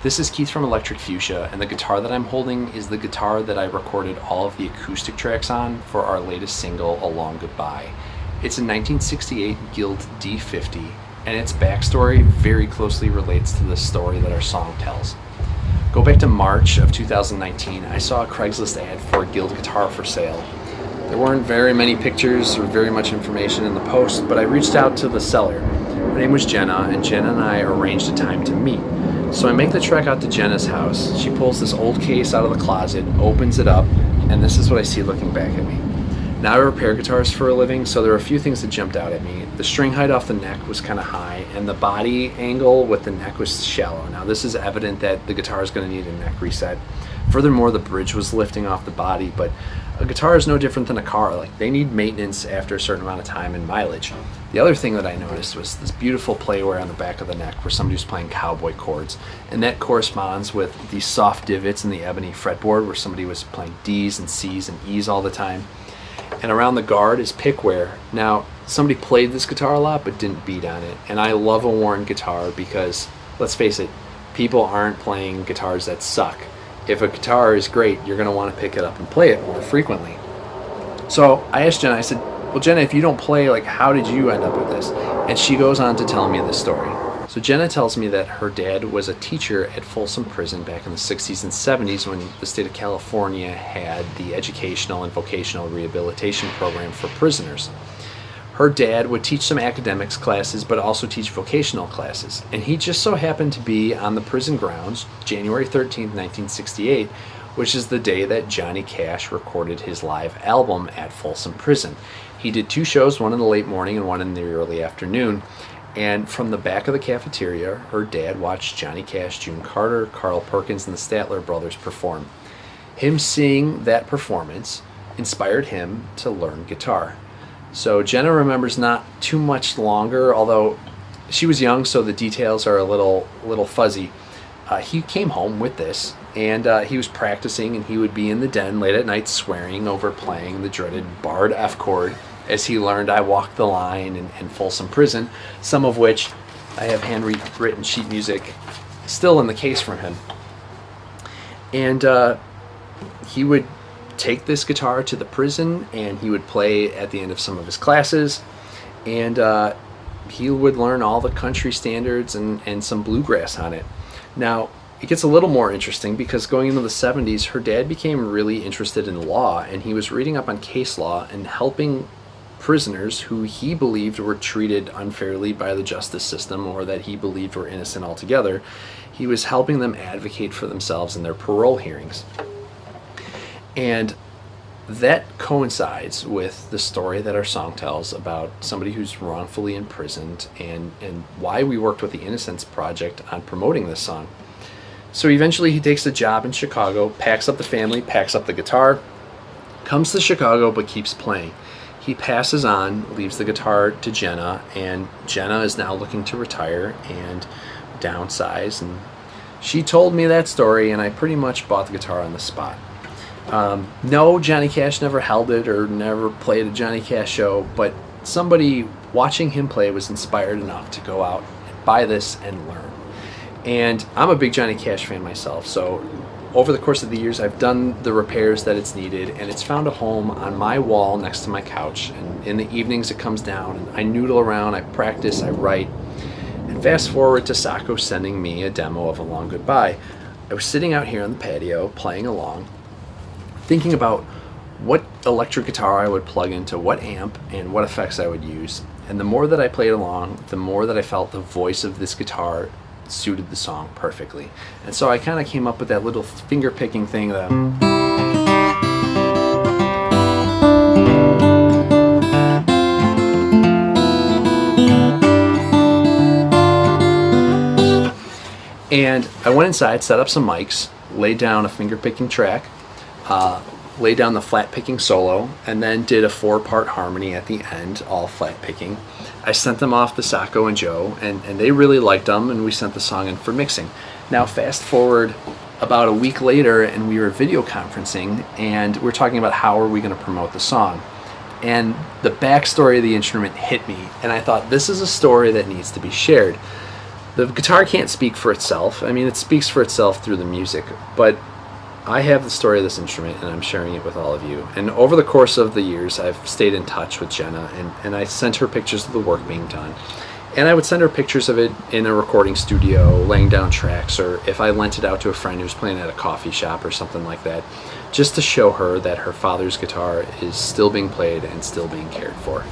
This is Keith from Electric Fuchsia, and the guitar that I'm holding is the guitar that I recorded all of the acoustic tracks on for our latest single, Along Goodbye. It's a 1968 Guild D50, and its backstory very closely relates to the story that our song tells. Go back to March of 2019, I saw a Craigslist ad for a Guild guitar for sale. There weren't very many pictures or very much information in the post, but I reached out to the seller. Her name was Jenna, and Jenna and I arranged a time to meet. So I make the trek out to Jenna's house. She pulls this old case out of the closet, opens it up, and this is what I see looking back at me. Now I repair guitars for a living, so there are a few things that jumped out at me. The string height off the neck was kind of high, and the body angle with the neck was shallow. Now this is evident that the guitar is going to need a neck reset. Furthermore, the bridge was lifting off the body, but a guitar is no different than a car. Like, they need maintenance after a certain amount of time and mileage. The other thing that I noticed was this beautiful playwear on the back of the neck where somebody was playing cowboy chords, and that corresponds with these soft divots in the ebony fretboard where somebody was playing D's and C's and E's all the time. And around the guard is pickwear. Now, somebody played this guitar a lot but didn't beat on it, and I love a worn guitar because, let's face it, people aren't playing guitars that suck. If a guitar is great, you're going to want to pick it up and play it more frequently. So I asked Jenna, I said, well, Jenna, if you don't play, like, how did you end up with this? And she goes on to tell me this story. So Jenna tells me that her dad was a teacher at Folsom Prison back in the 60s and 70s when the state of California had the educational and vocational rehabilitation program for prisoners. Her dad would teach some academics classes, but also teach vocational classes. And he just so happened to be on the prison grounds January 13th, 1968, which is the day that Johnny Cash recorded his live album at Folsom Prison. He did two shows, one in the late morning and one in the early afternoon. And from the back of the cafeteria, her dad watched Johnny Cash, June Carter, Carl Perkins, and the Statler brothers perform. Him seeing that performance inspired him to learn guitar. So Jenna remembers not too much longer, although she was young, so the details are a little fuzzy. He came home with this, and he was practicing, and he would be in the den late at night swearing over playing the dreaded barred F chord as he learned I Walked the Line in Folsom Prison, some of which I have handwritten sheet music still in the case from him. And he would take this guitar to the prison, and he would play at the end of some of his classes, and he would learn all the country standards and some bluegrass on it. Now, it gets a little more interesting because going into the 70s, her dad became really interested in law, and he was reading up on case law and helping prisoners who he believed were treated unfairly by the justice system or that he believed were innocent altogether. He was helping them advocate for themselves in their parole hearings. And that coincides with the story that our song tells about somebody who's wrongfully imprisoned and why we worked with the Innocence Project on promoting this song. So eventually he takes a job in Chicago, packs up the family, packs up the guitar, comes to Chicago but keeps playing. He passes on, leaves the guitar to Jenna, and Jenna is now looking to retire and downsize. And she told me that story, and I pretty much bought the guitar on the spot. No, Johnny Cash never held it or never played a Johnny Cash show, but somebody watching him play was inspired enough to go out and buy this and learn. And I'm a big Johnny Cash fan myself, so over the course of the years I've done the repairs that it's needed, and it's found a home on my wall next to my couch. And in the evenings it comes down, and I noodle around, I practice, I write. And fast forward to Sacco sending me a demo of Along Goodbye. I was sitting out here on the patio playing along, thinking about what electric guitar I would plug into what amp and what effects I would use. And the more that I played along, the more that I felt the voice of this guitar suited the song perfectly. And so I kind of came up with that little finger picking thing that and I went inside, set up some mics, laid down a finger picking track, laid down the flat picking solo, and then did a 4-part harmony at the end, all flat picking. I sent them off to Sacco and Joe, and they really liked them, and we sent the song in for mixing. Now fast forward about a week later, and we were video conferencing, and we're talking about how are we going to promote the song. And the backstory of the instrument hit me, and I thought, this is a story that needs to be shared. The guitar can't speak for itself. I mean, it speaks for itself through the music, but I have the story of this instrument and I'm sharing it with all of you. And over the course of the years, I've stayed in touch with Jenna, and I sent her pictures of the work being done. And I would send her pictures of it in a recording studio, laying down tracks, or if I lent it out to a friend who's playing at a coffee shop or something like that, just to show her that her father's guitar is still being played and still being cared for.